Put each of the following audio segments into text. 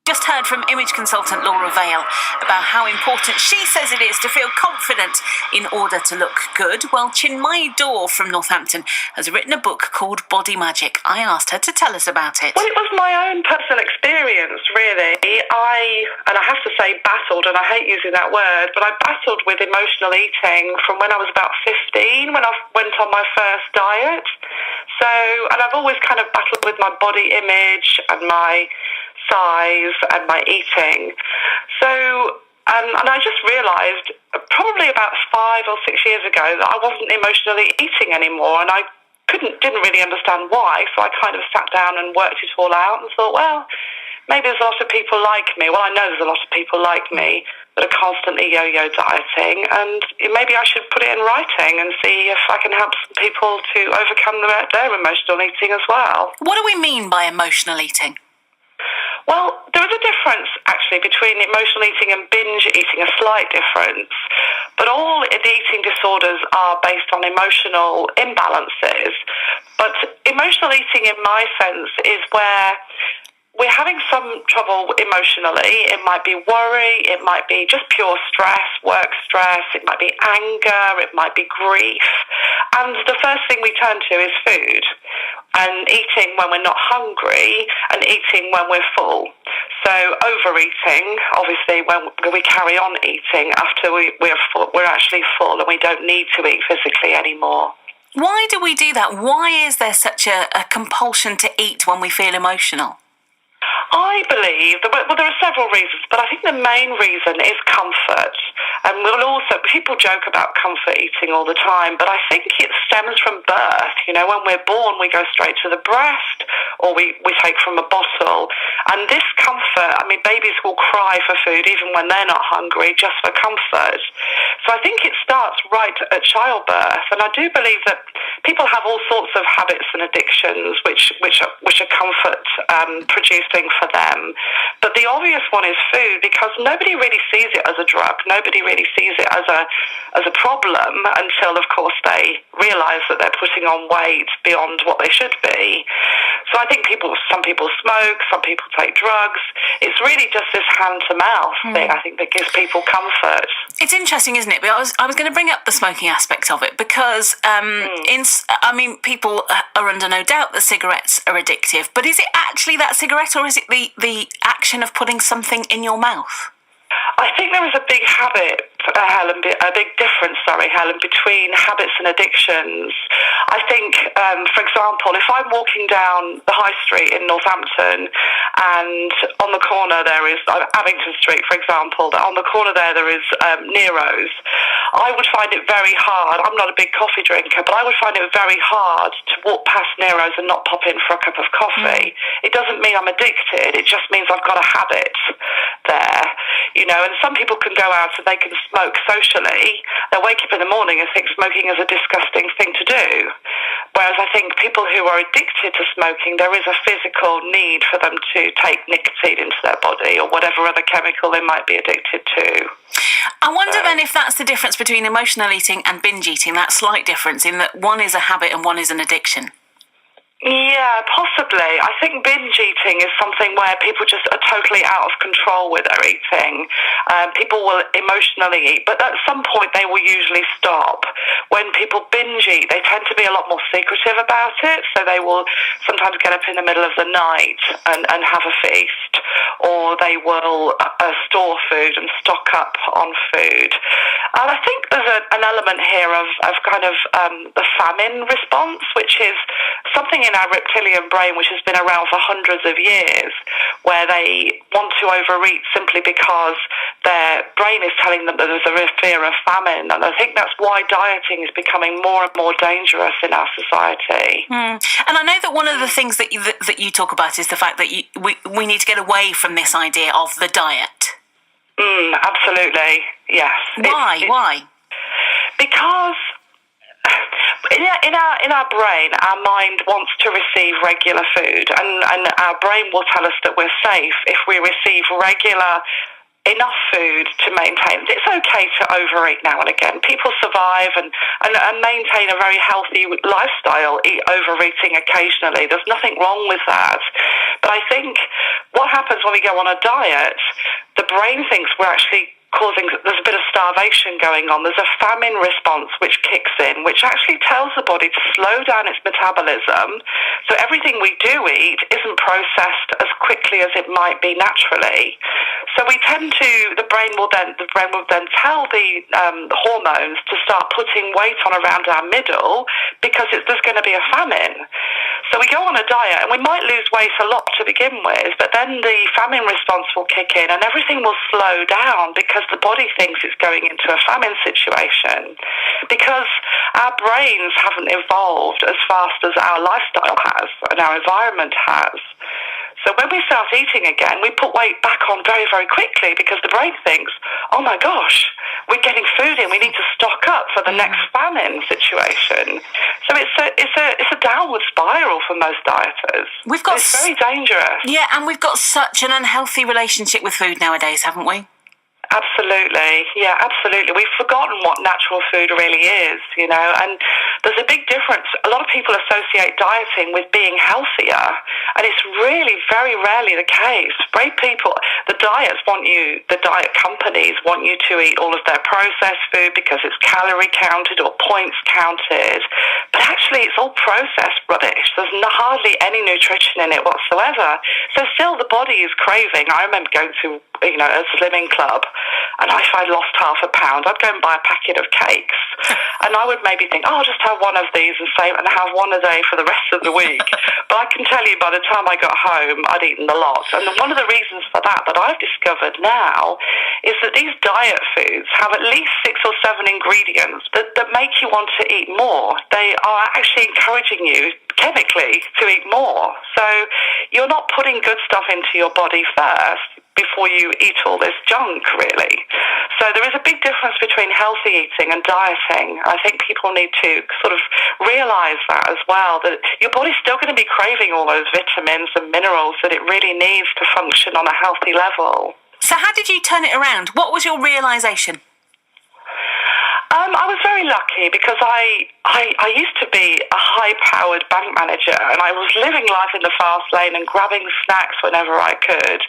Just heard from image consultant Laura Vale about how important she says it is to feel confident in order to look good. Well, Chinmayi Dore from Northampton has written a book called Body Magic. I asked her to tell us about it. Well, it was my own personal experience, really. I have to say battled, and I hate using that word, but I battled with emotional eating from when I was about 15, when I went on my first diet. And I've always kind of battled with my body image and my size and my eating. And I just realised probably about 5 or 6 years ago that I wasn't emotionally eating anymore, and I didn't really understand why. So I kind of sat down and worked it all out and thought, well, maybe there's a lot of people like me. Well, I know there's a lot of people like me that are constantly yo-yo dieting, and maybe I should put it in writing and see if I can help some people to overcome their emotional eating as well. What do we mean by emotional eating? Well, there is a difference, actually, between emotional eating and binge eating, a slight difference. But all the eating disorders are based on emotional imbalances. But emotional eating, in my sense, is where we're having some trouble emotionally. It might be worry, it might be just pure stress, work stress, it might be anger, it might be grief. And the first thing we turn to is food. And eating when we're not hungry and eating when we're full. So overeating, obviously, when we carry on eating after we're actually full and we don't need to eat physically anymore. Why do we do that? Why is there such a compulsion to eat when we feel emotional? I believe that, well, there are several reasons, but I think the main reason is comfort. And people joke about comfort eating all the time, but I think it stems from birth. You know, when we're born, we go straight to the breast, or we take from a bottle. And this comfort, I mean, babies will cry for food even when they're not hungry, just for comfort. So I think it starts right at childbirth. And I do believe that people have all sorts of habits and addictions which are comfort producing for them. But the obvious one is food, because nobody really sees it as a drug. Nobody really sees it as a problem until, of course, they realise that they're putting on weight beyond what they should be. So I think some people smoke, some people take drugs. It's really just this hand-to-mouth thing, I think, that gives people comfort. It's interesting, isn't it? But I was going to bring up the smoking aspect of it because, people are under no doubt that cigarettes are addictive. But is it actually that cigarette, or is it the action of putting something in your mouth? I think there is a big difference, Helen, between habits and addictions. I think, for example, if I'm walking down the high street in Northampton and on the corner there is Abington Street, for example, on the corner there is Nero's, I would find it very hard. I'm not a big coffee drinker, but I would find it very hard to walk past Nero's and not pop in for a cup of coffee. It doesn't mean I'm addicted. It just means I've got a habit there. You know, and some people can go out and they can smoke socially. They'll wake up in the morning and think smoking is a disgusting thing to do. Whereas I think people who are addicted to smoking, there is a physical need for them to take nicotine into their body or whatever other chemical they might be addicted to. I wonder then if that's the difference between emotional eating and binge eating, that slight difference in that one is a habit and one is an addiction. Yeah, possibly. I think binge eating is something where people just are totally out of control with their eating. People will emotionally eat, but at some point they will usually stop. When people binge eat, they tend to be a lot more secretive about it, so they will sometimes get up in the middle of the night and have a feast, or they will store food and stock up on food. And I think there's an element here of the famine response, which is something in our reptilian brain which has been around for hundreds of years, where they want to overeat simply because their brain is telling them that there's a fear of famine. And I think that's why dieting is becoming more and more dangerous in our society. And I know that one of the things that you talk about is the fact that we need to get away from this idea of the diet. Absolutely, yes. Why? Because in our brain, our mind wants to receive regular food, and our brain will tell us that we're safe if we receive regular enough food to maintain. It's okay to overeat now and again. People survive and maintain a very healthy lifestyle, overeating occasionally. There's nothing wrong with that. But I think what happens when we go on a diet, the brain thinks we're actually there's a bit of starvation going on. There's a famine response which kicks in, which actually tells the body to slow down its metabolism. So everything we do eat isn't processed as quickly as it might be naturally. So we tend to, the brain will then tell the hormones to start putting weight on around our middle because there's going to be a famine. So we go on a diet and we might lose weight a lot to begin with, but then the famine response will kick in and everything will slow down because the body thinks it's going into a famine situation, because our brains haven't evolved as fast as our lifestyle has and our environment has. So when we start eating again, we put weight back on very, very quickly because the brain thinks, oh my gosh, we're getting food in, we need to stock up for the next famine situation. So it's a downward spiral for most dieters. It's very dangerous. Yeah, and we've got such an unhealthy relationship with food nowadays, haven't we? Absolutely. Yeah, absolutely. We've forgotten what natural food really is, and there's a big difference. A lot of people associate dieting with being healthier, and it's really very rarely the case. Brave people, the diet companies want you to eat all of their processed food because it's calorie counted or points counted, but actually it's all processed rubbish. There's hardly any nutrition in it whatsoever. So still the body is craving. I remember going to a slimming club, and if I lost half a pound, I'd go and buy a packet of cakes, and I would maybe think, I'll just have one of these and have one a day for the rest of the week. But I can tell you, by the time I got home, I'd eaten a lot. And one of the reasons for that I've discovered now is that these diet foods have at least 6 or 7 ingredients that make you want to eat more. They are actually encouraging you chemically to eat more. So you're not putting good stuff into your body first before you eat all this junk, really. So there is a big difference between healthy eating and dieting. I think people need to sort of realise that as well, that your body's still going to be craving all those vitamins and minerals that it really needs to function on a healthy level. So how did you turn it around? What was your realisation? I was very lucky because I used to be a high-powered bank manager, and I was living life in the fast lane and grabbing snacks whenever I could.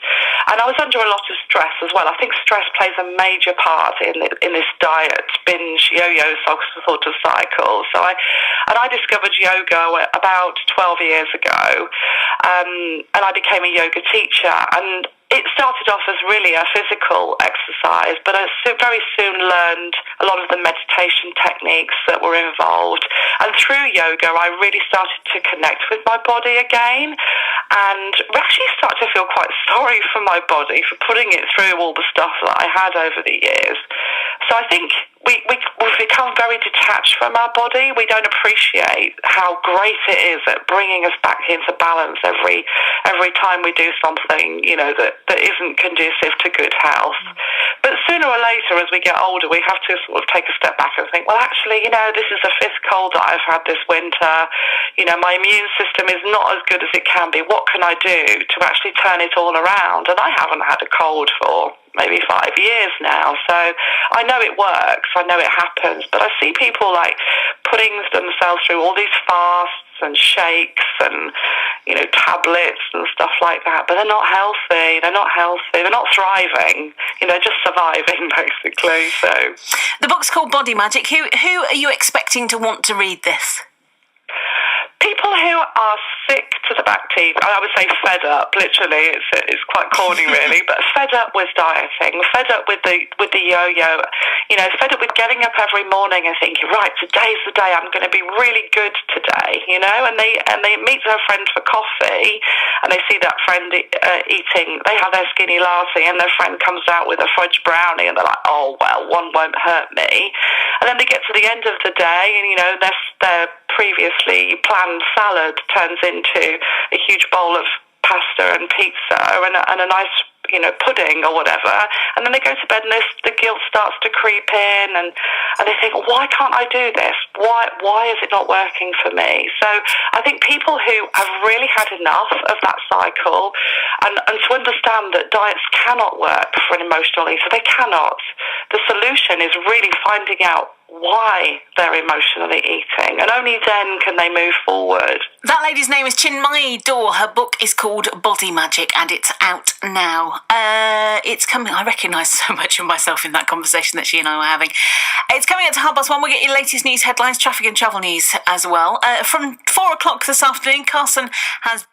And I was under a lot of stress as well. I think stress plays a major part in this diet binge yo-yo sort of cycle. So I discovered yoga about 12 years ago, and I became a yoga teacher. And it started off as really a physical exercise, but I very soon learned a lot of the meditation techniques that were involved. And through yoga, I really started to connect with my body again, and actually started to feel quite sorry for my body for putting it through all the stuff that I had over the years. So I think we've become very detached from our body. We don't appreciate how great it is at bringing us back into balance every time we do something, that isn't conducive to good health. But sooner or later, as we get older, we have to sort of take a step back and think, well, actually, this is the 5th cold that I've had this winter. My immune system is not as good as it can be. What can I do to actually turn it all around? And I haven't had a cold for maybe 5 years now. So I know it works. I know it happens. But I see people putting themselves through all these fasts and shakes and, tablets and stuff like that. But they're not healthy. They're not thriving. They're just surviving, basically. So the book's called Body Magic. Who are you expecting to want to read this? People who are sick to the back teeth, I would say fed up, literally, it's quite corny really, but fed up with dieting, fed up with the yo-yo, fed up with getting up every morning and thinking, right, today's the day, I'm going to be really good today, and they meet their friend for coffee, and they see that friend eating, they have their skinny latte, and their friend comes out with a fudge brownie, and they're like, oh, well, one won't hurt me. And then they get to the end of the day, and their previously planned salad turns into a huge bowl of pasta and pizza and a nice pudding or whatever, and then they go to bed and the guilt starts to creep in, and they think, why can't I do this? Why is it not working for me? So I think people who have really had enough of that cycle, and to understand that diets cannot work for an emotional eater, they cannot. The solution is really finding out why they're emotionally eating, and only then can they move forward. That lady's name is Chinmayi Dore. Her book is called Body Magic, and it's out now. It's coming. I recognise so much of myself in that conversation that she and I were having. It's coming up to 1:30. We'll get your latest news headlines, traffic and travel news as well. From 4 o'clock this afternoon, Carson has